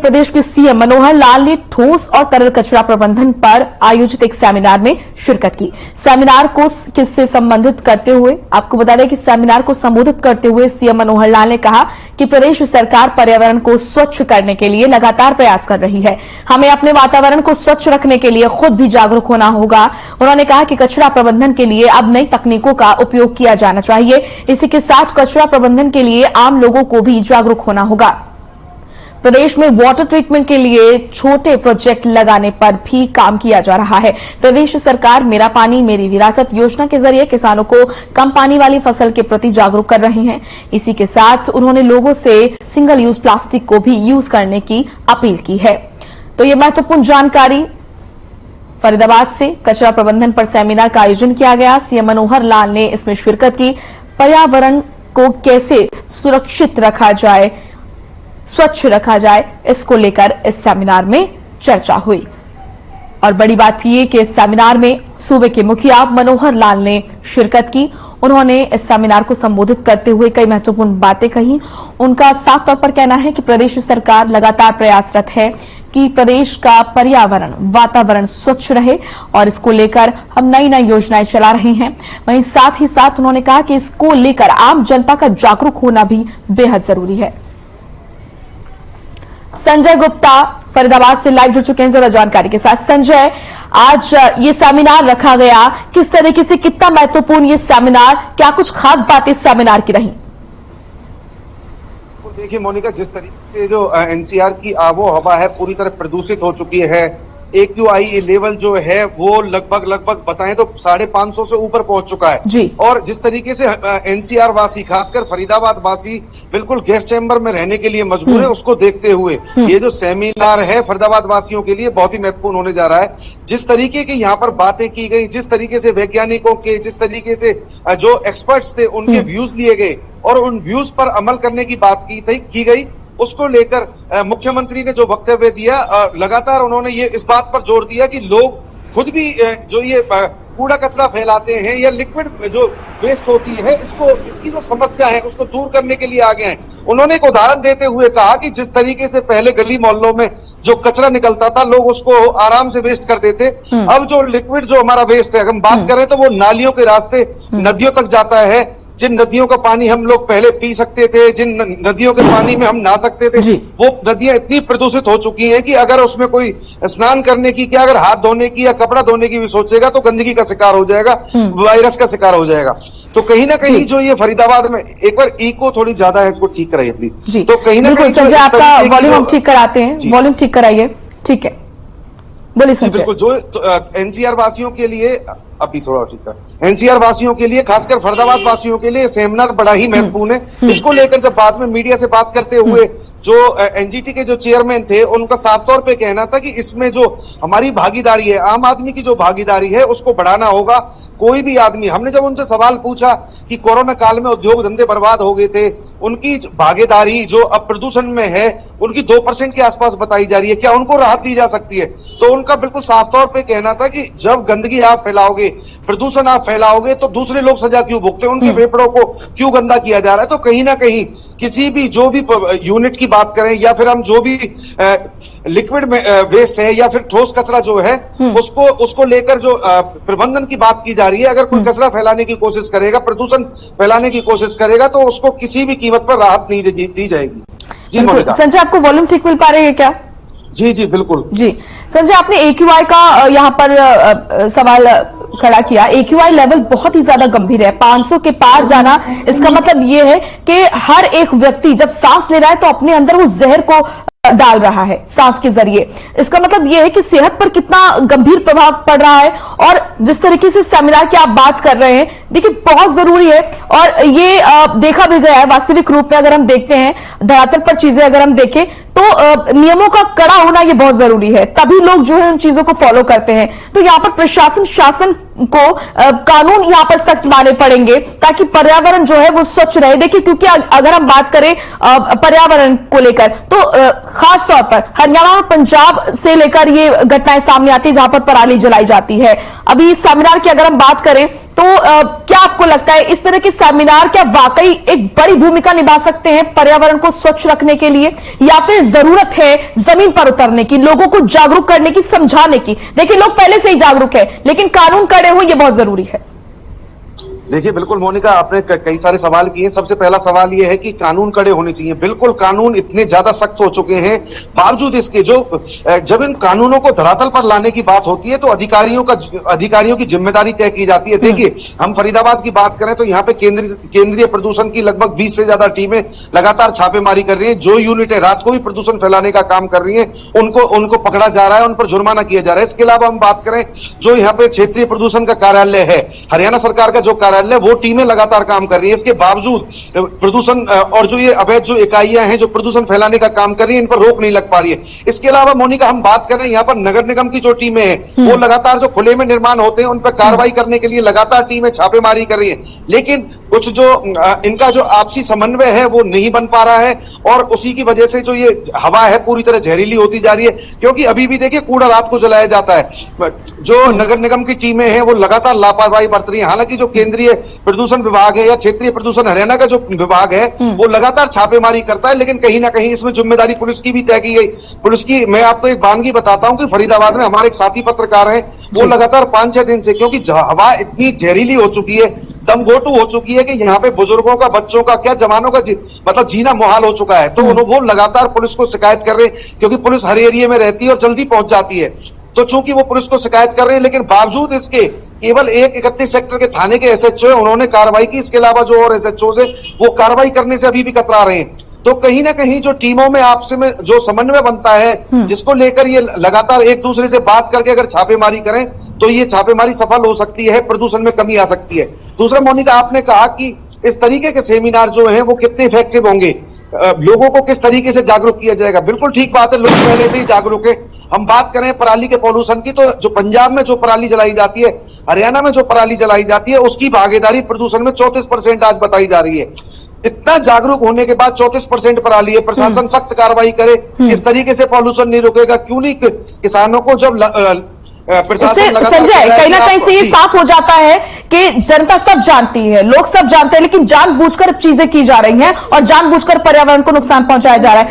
प्रदेश के सीएम मनोहर लाल ने ठोस और तरल कचरा प्रबंधन पर आयोजित एक सेमिनार में शिरकत की। सेमिनार को किससे संबंधित करते हुए आपको बता दें कि सेमिनार को संबोधित करते हुए सीएम मनोहर लाल ने कहा कि प्रदेश सरकार पर्यावरण को स्वच्छ करने के लिए लगातार प्रयास कर रही है। हमें अपने वातावरण को स्वच्छ रखने के लिए खुद भी जागरूक होना होगा। उन्होंने कहा कि कचरा प्रबंधन के लिए अब नई तकनीकों का उपयोग किया जाना चाहिए। इसी के साथ कचरा प्रबंधन के लिए आम लोगों को भी जागरूक होना होगा। प्रदेश में वाटर ट्रीटमेंट के लिए छोटे प्रोजेक्ट लगाने पर भी काम किया जा रहा है। प्रदेश सरकार मेरा पानी मेरी विरासत योजना के जरिए किसानों को कम पानी वाली फसल के प्रति जागरूक कर रहे हैं। इसी के साथ उन्होंने लोगों से सिंगल यूज प्लास्टिक को भी यूज करने की अपील की है। तो ये महत्वपूर्ण जानकारी फरीदाबाद से कचरा प्रबंधन पर सेमिनार का आयोजन किया गया। सीएम मनोहर लाल ने इसमें शिरकत की। पर्यावरण को कैसे सुरक्षित रखा जाए, स्वच्छ रखा जाए, इसको लेकर इस सेमिनार में चर्चा हुई। और बड़ी बात यह कि इस सेमिनार में सूबे के मुखिया मनोहर लाल ने शिरकत की। उन्होंने इस सेमिनार को संबोधित करते हुए कई महत्वपूर्ण बातें कही। उनका साफ तौर पर कहना है कि प्रदेश सरकार लगातार प्रयासरत है कि प्रदेश का पर्यावरण वातावरण स्वच्छ रहे और इसको लेकर हम नई नई योजनाएं चला रहे हैं। वहीं साथ ही साथ उन्होंने कहा कि इसको लेकर आम जनता का जागरूक होना भी बेहद जरूरी है। संजय गुप्ता फरीदाबाद से लाइव जुड़ चुके हैं जरा जानकारी के साथ। संजय, आज ये सेमिनार रखा गया, किस तरीके से, कितना महत्वपूर्ण ये सेमिनार, क्या कुछ खास बातें इस सेमिनार की रही? देखिए मोनिका, जिस तरीके से जो एनसीआर की आबो हवा है पूरी तरह प्रदूषित हो चुकी है। AQI लेवल जो है वो लगभग बताएं तो 550 से ऊपर पहुंच चुका है जी। और जिस तरीके से एनसीआर वासी खासकर फरीदाबाद वासी बिल्कुल गैस चैम्बर में रहने के लिए मजबूर है, उसको देखते हुए ये जो सेमिनार है फरीदाबाद वासियों के लिए बहुत ही महत्वपूर्ण होने जा रहा है। जिस तरीके की यहाँ पर बातें की गई, जिस तरीके से वैज्ञानिकों के, जिस तरीके से जो एक्सपर्ट्स थे उनके व्यूज लिए गए और उन व्यूज पर अमल करने की बात की गई, उसको लेकर मुख्यमंत्री ने जो वक्तव्य दिया, लगातार उन्होंने ये इस बात पर जोर दिया कि लोग खुद भी जो ये कूड़ा कचरा फैलाते हैं या लिक्विड जो वेस्ट होती है, इसकी जो समस्या है उसको दूर करने के लिए आगे हैं। उन्होंने एक उदाहरण देते हुए कहा कि जिस तरीके से पहले गली मोहल्लों में जो कचरा निकलता था लोग उसको आराम से वेस्ट करते थे, अब जो लिक्विड जो हमारा वेस्ट है अगर हम बात करें तो वो नालियों के रास्ते नदियों तक जाता है। जिन नदियों का पानी हम लोग पहले पी सकते थे, जिन नदियों के पानी में हम नहा सकते थे, वो नदियां इतनी प्रदूषित हो चुकी हैं कि अगर उसमें कोई स्नान करने की, क्या अगर हाथ धोने की या कपड़ा धोने की भी सोचेगा तो गंदगी का शिकार हो जाएगा, वायरस का शिकार हो जाएगा। तो कहीं ना कहीं जो ये फरीदाबाद में एक बार इको थोड़ी ज्यादा है, इसको ठीक कराइए प्लीज। तो कहीं ना कहीं आपका वॉल्यूम ठीक कराते हैं, वॉल्यूम ठीक कराइए। ठीक है, बोलिए। बिल्कुल, जो एनसीआर वासियों के लिए अभी थोड़ा ठीक है, एनसीआर वासियों के लिए खासकर फरीदाबाद वासियों के लिए सेमिनार बड़ा ही महत्वपूर्ण है। इसको लेकर जब बाद में मीडिया से बात करते हुए जो एनजीटी के जो चेयरमैन थे उनका साफ तौर पे कहना था कि इसमें जो हमारी भागीदारी है, आम आदमी की जो भागीदारी है उसको बढ़ाना होगा। कोई भी आदमी, हमने जब उनसे सवाल पूछा कि कोरोना काल में उद्योग धंधे बर्बाद हो गए थे, उनकी भागीदारी जो अब प्रदूषण में है उनकी 2% के आसपास बताई जा रही है, क्या उनको राहत दी जा सकती है? तो उनका बिल्कुल साफ तौर पे कहना था कि जब गंदगी आप फैलाओगे, प्रदूषण आप फैलाओगे तो दूसरे लोग सजा क्यों भुगते, उनके फेफड़ों को क्यों गंदा किया जा रहा है? तो कहीं ना कहीं किसी भी जो भी यूनिट की बात करें या फिर हम जो भी लिक्विड वेस्ट है या फिर ठोस कचरा जो है उसको लेकर जो प्रबंधन की बात की जा रही है, अगर कोई कचरा फैलाने की कोशिश करेगा, प्रदूषण फैलाने की कोशिश करेगा तो उसको किसी भी कीमत पर राहत नहीं दी जाएगी। जी मोनिका। संजय, आपको वॉल्यूम ठीक मिल पा रही है क्या? जी बिल्कुल। जी संजय, आपने AQI का यहाँ पर सवाल खड़ा किया। AQI लेवल बहुत ही ज्यादा गंभीर है, 500 के पार जाना। इसका मतलब ये है कि हर एक व्यक्ति जब सांस ले रहा है तो अपने अंदर उस जहर को डाल रहा है सांस के जरिए। इसका मतलब यह है कि सेहत पर कितना गंभीर प्रभाव पड़ रहा है। और जिस तरीके से सेमिनार की आप बात कर रहे हैं, देखिए बहुत जरूरी है और ये देखा भी गया है वास्तविक रूप में। अगर हम देखते हैं धरातल पर चीजें अगर हम देखें तो नियमों का कड़ा होना ये बहुत जरूरी है, तभी लोग जो है उन चीजों को फॉलो करते हैं। तो यहाँ पर प्रशासन, शासन को कानून यहाँ पर सख्त माने पड़ेंगे ताकि पर्यावरण जो है वो स्वच्छ रहे। देखिए, क्योंकि अगर हम बात करें पर्यावरण को लेकर तो खास तौर पर हरियाणा और पंजाब से लेकर ये घटनाएं सामने आती है जहां पर पराली जलाई जाती है। अभी इस सेमिनार की अगर हम बात करें तो क्या आपको लगता है इस तरह के सेमिनार क्या वाकई एक बड़ी भूमिका निभा सकते हैं पर्यावरण को स्वच्छ रखने के लिए, या फिर जरूरत है जमीन पर उतरने की, लोगों को जागरूक करने की, समझाने की? देखिए, लोग पहले से ही जागरूक है, लेकिन कानून कड़े हो ये बहुत जरूरी है। देखिए, बिल्कुल मोनिका, आपने कई सारे सवाल किए। सबसे पहला सवाल यह है कि कानून कड़े होने चाहिए। बिल्कुल, कानून इतने ज्यादा सख्त हो चुके हैं, बावजूद इसके जब इन कानूनों को धरातल पर लाने की बात होती है तो अधिकारियों की जिम्मेदारी तय की जाती है। देखिए, हम फरीदाबाद की बात करें तो यहाँ पे केंद्रीय प्रदूषण की लगभग 20 से ज्यादा टीमें लगातार छापेमारी कर रही है। जो यूनिटें रात को भी प्रदूषण फैलाने का काम कर रही है उनको पकड़ा जा रहा है, उन पर जुर्माना किया जा रहा है। इसके अलावा हम बात करें, जो यहाँ पे क्षेत्रीय प्रदूषण का कार्यालय है, हरियाणा सरकार का जो कार्यालय, वो टीमें लगातार काम कर रही है। इसके बावजूद प्रदूषण और जो ये अवैध जो इकाइयां हैं जो प्रदूषण फैलाने का काम कर रही है, इन पर रोक नहीं लग पा रही है। इसके अलावा मोनिका, हम बात करें यहाँ पर नगर निगम की जो टीमें हैं, वो लगातार जो खुले में निर्माण होते हैं उन पर कार्रवाई करने के लिए लगातार टीमें छापेमारी कर रही है, लेकिन कुछ जो इनका जो आपसी समन्वय है वो नहीं बन पा रहा है, और उसी की वजह से जो ये हवा है पूरी तरह जहरीली होती जा रही है। क्योंकि अभी भी देखिए, कूड़ा रात को जलाया जाता है। जो नगर निगम की टीमें हैं वो लगातार लापरवाही बरत रही है। हालांकि जो केंद्रीय प्रदूषण विभाग है या क्षेत्रीय प्रदूषण हरियाणा का जो विभाग है वो लगातार छापेमारी करता है, लेकिन कहीं ना कहीं इसमें जिम्मेदारी पुलिस की भी तय की गई। पुलिस की, मैं आपको एक बानगी बताता हूं कि फरीदाबाद में हमारे एक साथी पत्रकार हैं, वो लगातार 5-6 दिन से, क्योंकि हवा इतनी जहरीली हो चुकी है, दमघोटू हो चुकी है कि यहाँ पे बुजुर्गों का, बच्चों का, क्या जवानों का मतलब जीना मुहाल हो चुका है। तो वो लगातार पुलिस को शिकायत कर रहे हैं, क्योंकि पुलिस हर एरिया में रहती है और जल्दी पहुंच जाती है। तो चूंकि वो पुलिस को शिकायत कर रहे हैं, लेकिन बावजूद इसके केवल एक 31 सेक्टर के थाने के एसएचओ है, उन्होंने कार्रवाई की। इसके अलावा जो और एसएचओ है वो कार्रवाई करने से अभी भी कतरा रहे हैं। तो कहीं ना कहीं जो टीमों में आपस में जो समन्वय बनता है, जिसको लेकर ये लगातार एक दूसरे से बात करके अगर छापेमारी करें तो ये छापेमारी सफल हो सकती है, प्रदूषण में कमी आ सकती है। दूसरा मोनिका, आपने कहा कि इस तरीके के सेमिनार जो हैं वो कितने इफेक्टिव होंगे, लोगों को किस तरीके से जागरूक किया जाएगा। बिल्कुल ठीक बात है, लोग पहले से ही जागरूक है। हम बात करें पराली के पॉल्यूशन की, तो जो पंजाब में जो पराली जलाई जाती है, हरियाणा में जो पराली जलाई जाती है, उसकी भागीदारी प्रदूषण में 34% आज बताई जा रही है। इतना जागरूक होने के बाद 34% पराली है, प्रशासन सख्त कार्रवाई करे, किस तरीके से पॉल्यूशन नहीं रुकेगा। क्यों नहीं किसानों को जब संजय, कहीं ना कहीं से ये साफ हो जाता है कि जनता सब जानती है, लोग सब जानते हैं, लेकिन जानबूझकर चीजें की जा रही हैं और जानबूझकर पर्यावरण को नुकसान पहुंचाया जा रहा है।